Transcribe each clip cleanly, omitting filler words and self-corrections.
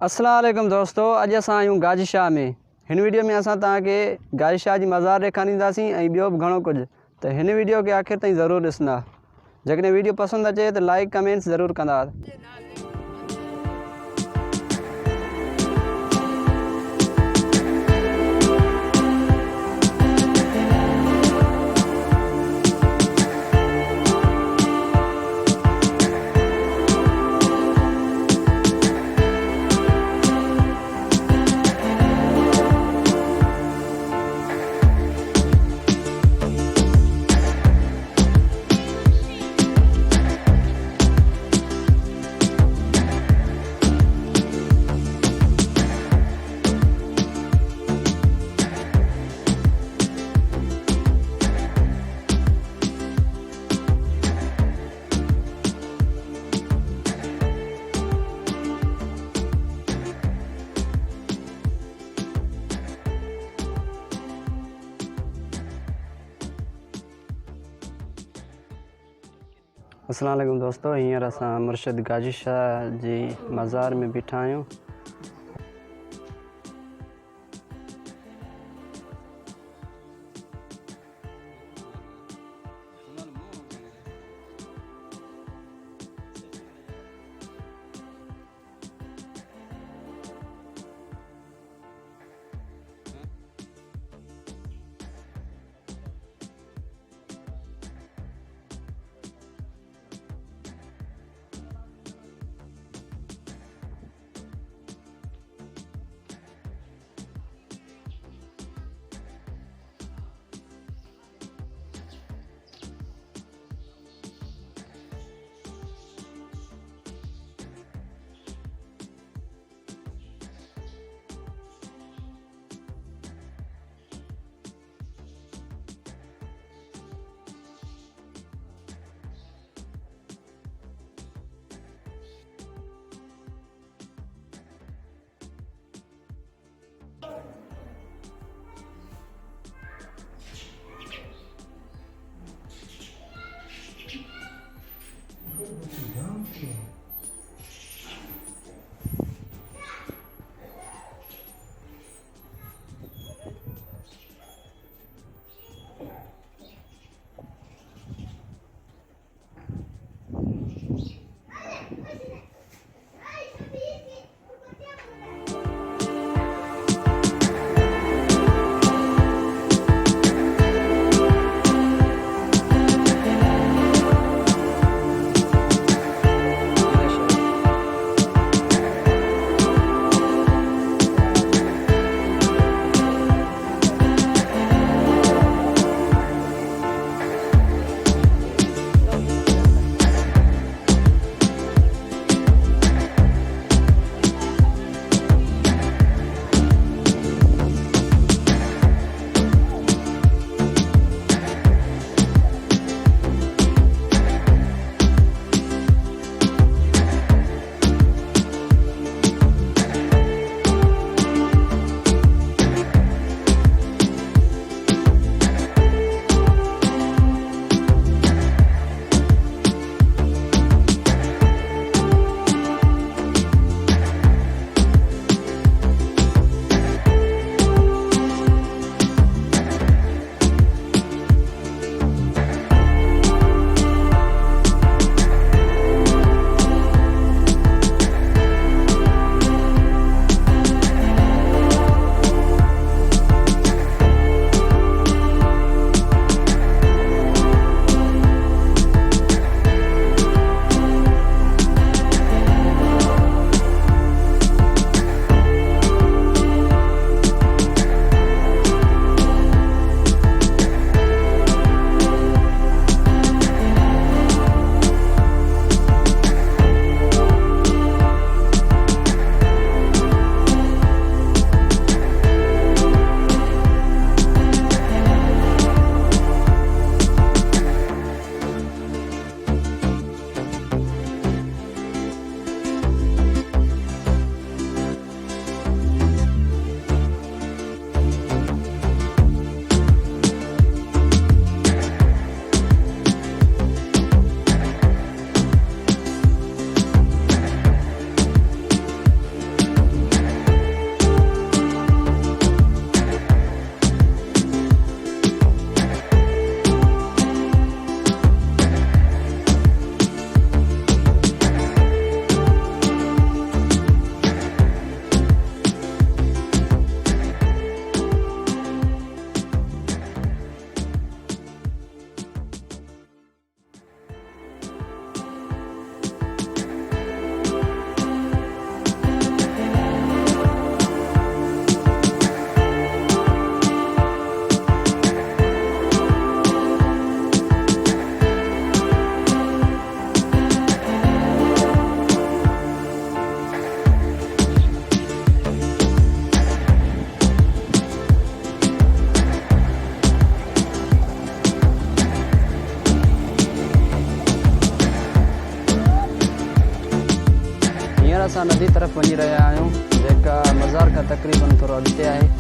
अस्सलाम वालेकुम दोस्तों, अॼु असां आहियूं गाजी शाह में। हिन वीडियो में असां तव्हांखे गाजी शाह जी मज़ार ॾेखारींदासीं ऐं ॿियो बि घणो कुझु। त हिन वीडियो खे आख़िर ताईं ज़रूरु ॾिसंदा। जेकॾहिं वीडियो पसंदि अचे त लाइक कमेंट्स ज़रूरु कंदा। अस्सलाम वालेकुम दोस्तों, हींअर असां मुर्शिद गाजी शाह जी मज़ार में बीठा आहियूं। असां नदी तरफ़ वञी रहिया आहियूं जेका मज़ार खां तक़रीबन थोरो अॻिते आहे।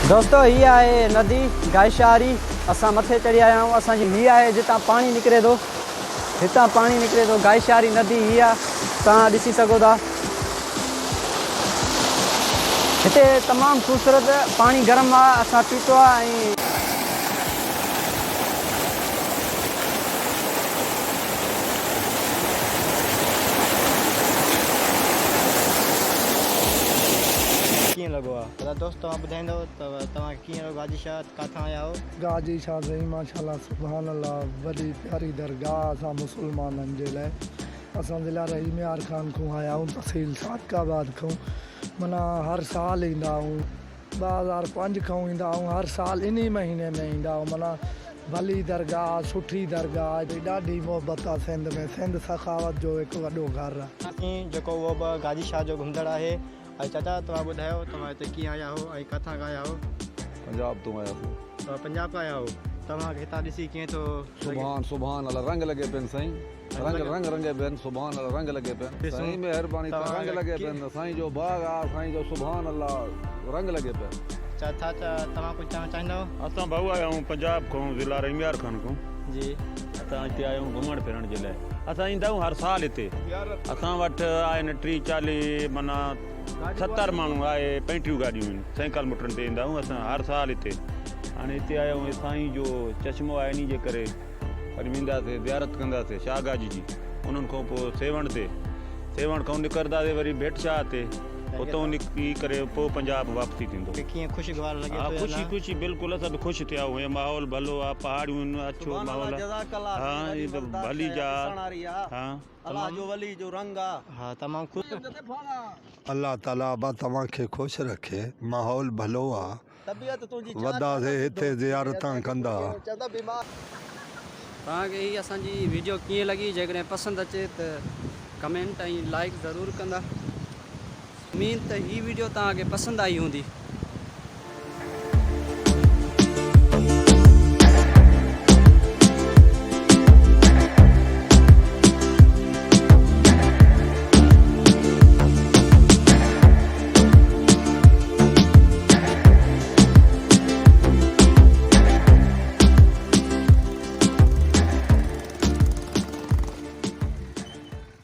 दोस्तों ये है नदी गायशारी असां मथे चढ़ी आया आहियूं। असांजी हीअ आहे जितां पाणी निकिरे थो, हितां पाणी निकिरे थो। गायशारी नदी हीअ आहे, तव्हां ॾिसी सघो था। हिते तमामु ख़ूबसूरत पाणी गरम आहे, असां पीतो आहे। ऐं कीअं लॻो आहे त दोस्त तव्हां ॿुधाईंदव त तव्हांखे कीअं लॻो गाजी शाह किथां आया हो? गाजी शाह साईं माशाल्लाह सुभान अल्लाह, वॾी प्यारी दरगाह असां मुस्लमाननि जे लाइ। असां ज़िला रहीम यार ख़ान खां आया आहियूं, तहसील सादकाबाद खां। माना हर साल ईंदा आहियूं, 2005 खां ईंदा आहियूं। हर साल इन महीने में ईंदा आहियूं। माना भली दरगाह, सुठी दरगाह, ॾाढी मोहबत आहे सिंध में। सिंध सखावत जो हिकु वॾो घरु आहे। जेको उहो बि गाजी शाह जो घुमंदड़ आहे। ऐं चाचा तव्हां ॿुधायो तव्हां हिते कीअं आया हो ऐं किथां खां आया हो? पंजाब तो आया हूँ। पंजाब खां आया हो। तव्हांखे हितां ॾिसी कीअं थो? सुभान अल्लाह, रंग लगे पेन साईं, रंग रंगे पेन। सुभान अल्लाह, रंग लगे पेन साईं, मेहरबानी रंग लगे पेन साईं जो बाग आहे साईं जो। सुभान अल्लाह, रंग लगे पेन। छा तव्हां कुझु चवणु चाहींदव? असां भाऊ आया आहियूं पंजाब खां, ज़िला रहीमयार खान खां जी। असां हिते आया आहियूं घुमण फिरण जे लाइ। असां ईंदा आहियूं हर साल हिते। असां वटि आहिनि 30-40 माना 70 माण्हू आहे। 35 गाॾियूं आहिनि, साइकिल मोटरनि ते ईंदा आहियूं असां हर साल हिते। हाणे हिते आया आहियूं, साईं जो चश्मो आहे, इन जे करे वरी वेंदासीं ज़ियारत कंदासीं शाह गाजी जी। उन्हनि खां पोइ सेवण खां निकिरंदासीं वरी भेट शाह ते, उतां निकिरी करे पोइ पंजाब वापसी थींदो। कीअं ख़ुशगवार लॻे? हा, ख़ुशी बिल्कुलु। असां बि ख़ुशि थिया आहियूं। माहौल भलो आहे, पहाड़ियूं आहिनि, अच्छो माहौल आहे। हा, ये तो भली जा। हाँ, अल्लाह जो वली जो रंग आहे। हा, तमामु ख़ुशि। अल्लाह ताला बा तव्हांखे ख़ुशि रखे। माहौल भलो आहे, वॾासीं हिते ज़ियारतां कंदा। तव्हांखे हीअ असांजी वीडियो कीअं लॻी? जेकॾहिं पसंदि अचे त कमेंट ऐं लाइक ज़रूरु कंदा। उम्मीद त हीअ वीडियो तव्हांखे पसंदि आई हूंदी।